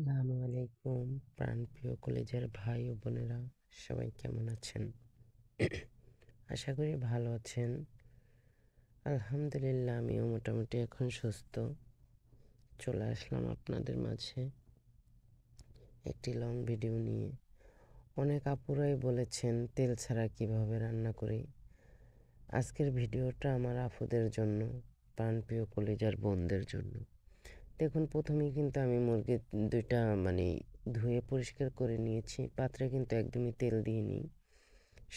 আসসালামু আলাইকুম প্রাণপ্রিয় কলেজের ভাই ও বোনেরা, সবাই কেমন আছেন? আশা করি ভালো আছেন। আলহামদুলিল্লাহ, আমিও মোটামুটি এখন সুস্থ। চলে আসলাম আপনাদের মাঝে একটি লং ভিডিও নিয়ে। অনেক আপুরাই বলেছেন তেল ছাড়া কিভাবে রান্না করি। আজকের ভিডিওটা আমার আপুদের জন্য, প্রাণপ্রিয় কলেজের বোনদের জন্য। দেখুন, প্রথমেই কিন্তু আমি মুরগির দুইটা ধুয়ে পরিষ্কার করে নিয়েছি। পাত্রে কিন্তু একদমই তেল দিইনি,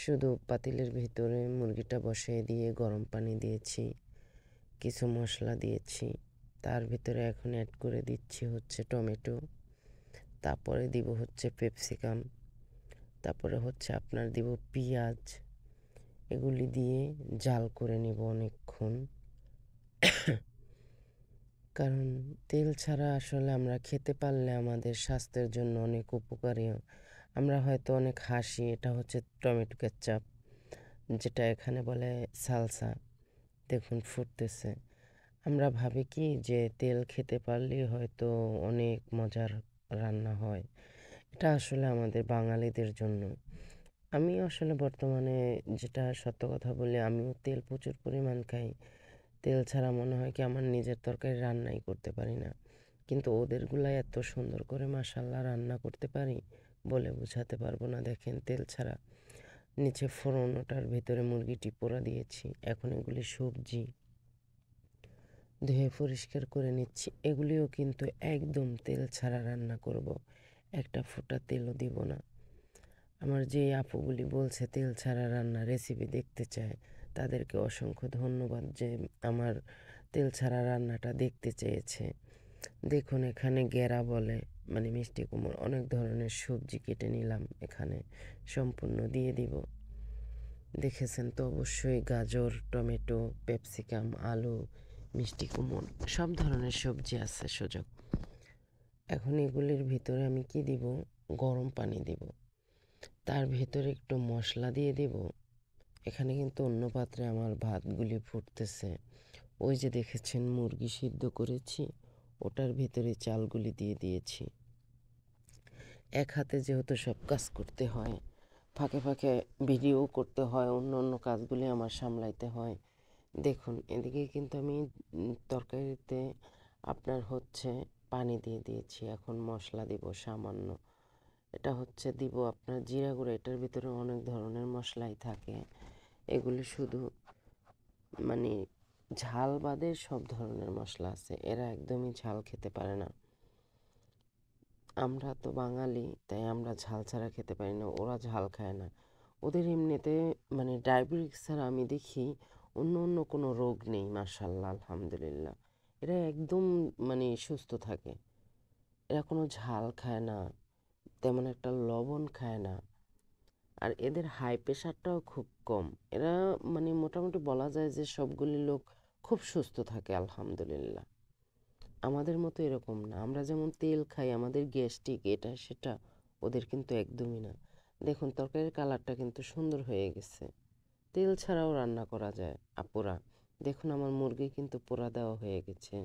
শুধু পাতিলের ভিতরে মুরগিটা বসিয়ে দিয়ে গরম পানি দিয়েছি, কিছু মশলা দিয়েছি। তার ভিতরে এখন অ্যাড করে দিচ্ছি হচ্ছে টমেটো, তারপরে দিব হচ্ছে ক্যাপসিকাম, তারপরে হচ্ছে আপনার দিব পেঁয়াজ। এগুলি দিয়ে জাল করে নেব অনেকক্ষণ, কারণ তেল ছাড়া আসলে আমরা খেতে পারলে আমাদের স্বাস্থ্যের জন্য অনেক উপকারী। আমরা হয়তো অনেক হাসি, এটা হচ্ছে টমেটো কেচাপ, যেটা এখানে বলে সালসা। দেখুন ফুটতেছে। আমরা ভাবি কি যে তেল খেতে পারলেই হয়তো অনেক মজার রান্না হয়। এটা আসলে আমাদের বাঙালিদের জন্য। আমি আসলে বর্তমানে যেটা সত্য কথা বলি, আমিও তেল প্রচুর পরিমাণ খাই। তেল ছাড়া মনে হয় কি আমার নিজের তরকারি রান্নাই করতে পারি না। কিন্তু ওদেরগুলাই এত সুন্দর করে মাশাল্লাহ রান্না করতে পারি, বলে বোঝাতে পারবো না। দেখেন, তেল ছাড়া নিচে ফোড়ন, ওটার ভিতরে মুরগিটি পোড়া দিয়েছি। এখন এগুলি সবজি ধুয়ে পরিষ্কার করে নিচ্ছি। এগুলিও কিন্তু একদম তেল ছাড়া রান্না করব, একটা ফোঁটা তেলও দিব না। আমার যে আপুগুলি বলছে তেল ছাড়া রান্না রেসিপি দেখতে চায়, তাদেরকে অসংখ্য ধন্যবাদ যে আমার তেল ছাড়া রান্নাটা দেখতে চেয়েছে। দেখুন, এখানে গেরা বলে মিষ্টি কুমড়ো, অনেক ধরনের সবজি কেটে নিলাম, এখানে সম্পূর্ণ দিয়ে দিব। দেখেছেন তো অবশ্যই, গাজর, টমেটো, ক্যাপসিকাম, আলু, মিষ্টি কুমড়, সব ধরনের সবজি আছে সুযোগ। এখন এগুলির ভিতরে আমি কি দিব? গরম পানি দিব, তার ভিতরে একটু মশলা দিয়ে দিব। এখানে কিন্তু অন্য পাত্রে আমার ভাতগুলি ফুটতেছে। ওই যে দেখেছেন মুরগি সিদ্ধ করেছি, ওটার ভিতরে চালগুলি দিয়ে দিয়েছি। এক হাতে যেহেতু সব কাজ করতে হয়, ফাঁকে ফাঁকে ভিডিও করতে হয়, অন্য অন্য কাজগুলি আমার সামলাইতে হয়। দেখুন, এদিকে কিন্তু আমি তরকারিতে আপনার হচ্ছে পানি দিয়ে দিয়েছি। এখন মশলা দিব সামান্য। এটা হচ্ছে দিব আপনার জিরা গুঁড়ো। এটার ভিতরে অনেক ধরনের মশলাই থাকে। এগুলি শুধু মানে ঝাল বাদে সব ধরনের মশলা আছে। এরা একদমই ঝাল খেতে পারে না। আমরা তো বাঙালি, তাই আমরা ঝাল ছাড়া খেতে পারি না। ওরা ঝাল খায় না। ওদের এমনিতে ডায়াবেটিস ছাড়া আমি দেখি অন্য অন্য কোনো রোগ নেই, মাশাল্লাহ আলহামদুলিল্লাহ। এরা একদম সুস্থ থাকে। এরা কোনো ঝাল খায় না, তেমন একটা লবণ খায় না। আর এদের হাই প্রেশারটাও খুব কম। এরা মোটামুটি বলা যায় যে সবগুলি লোক খুব সুস্থ থাকে আলহামদুলিল্লাহ। আমাদের মতো এরকম না। আমরা যেমন তেল খাই, আমাদের গ্যাস্ট্রিক এটা সেটা, ওদের কিন্তু একদমই না। দেখুন, তরকারির কালারটা কিন্তু সুন্দর হয়ে গেছে। তেল ছাড়াও রান্না করা যায় আপুরা। দেখুন, আমার মুরগি কিন্তু পোড়া দেওয়া হয়ে গেছে।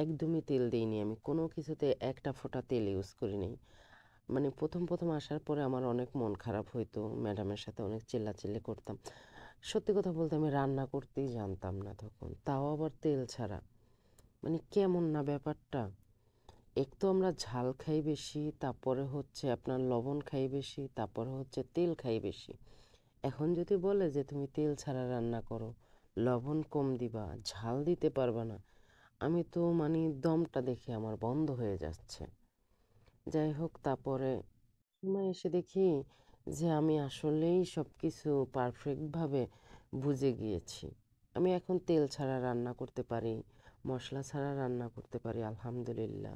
একদমই তেল দিইনি আমি, কোনো কিছুতে একটা ফোঁটা তেল ইউজ করিনি। প্রথম প্রথম আসার পরে আমার অনেক মন খারাপ হইতো, ম্যাডামের সাথে অনেক চিল্লাচিল্লি করতাম। সত্যি কথা বলতে আমি রান্না করতেই জানতাম না তখন, তাও আবার তেল ছাড়া। কেমন না ব্যাপারটা। এক তো আমরা ঝাল খাই বেশি, তারপরে হচ্ছে আপনার লবণ খাই বেশি, তারপরে হচ্ছে তেল খাই বেশি। এখন যদি বলে যে তুমি তেল ছাড়া রান্না করো, লবণ কম দিবা, ঝাল দিতে পারবা না, আমি তো দমটা দেখে আমার বন্ধ হয়ে যাচ্ছে। যাই হোক, তারপরে সময় এসে দেখি যে আমি আসলেই সব কিছু পারফেক্টভাবে বুঝে গিয়েছি। আমি এখন তেল ছাড়া রান্না করতে পারি, মশলা ছাড়া রান্না করতে পারি আলহামদুলিল্লাহ,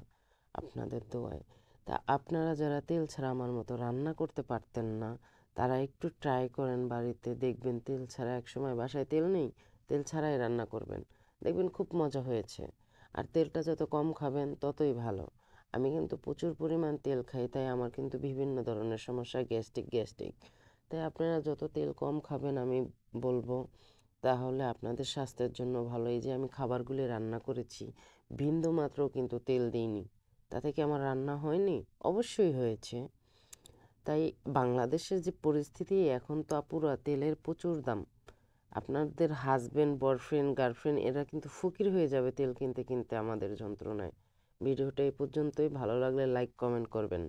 আপনাদের দোয়ায়। তা আপনারা যারা তেল ছাড়া আমার মতো রান্না করতে পারতেন না, তারা একটু ট্রাই করেন বাড়িতে, দেখবেন তেল ছাড়া। একসময় বাসায় তেল নেই, তেল ছাড়াই রান্না করবেন, দেখবেন খুব মজা হয়েছে। আর তেলটা যত কম খাবেন ততই ভালো। আমি কিন্তু প্রচুর পরিমাণ তেল খাই, তাই আমার কিন্তু বিভিন্ন ধরনের সমস্যা, গ্যাস্ট্রিক। তাই আপনারা যত তেল কম খাবেন আমি বলবো, তাহলে আপনাদের স্বাস্থ্যের জন্য ভালো। এই যে আমি খাবারগুলি রান্না করেছি, বিন্দু মাত্র কিন্তু তেল দিইনি, তাতে কি আমার রান্না হয়নি? অবশ্যই হয়েছে। তাই বাংলাদেশের যে পরিস্থিতি এখন তো আপুরা তেলের প্রচুর দাম। আপনাদের হাসব্যান্ড, বয়ফ্রেন্ড, গার্লফ্রেন্ড এরা কিন্তু ফকির হয়ে যাবে তেল কিনতে, কিনতে আমাদের যন্ত্রণায়। ভিডিওটা এই পর্যন্তই। ভালো লাগলে লাইক, কমেন্ট করবেন।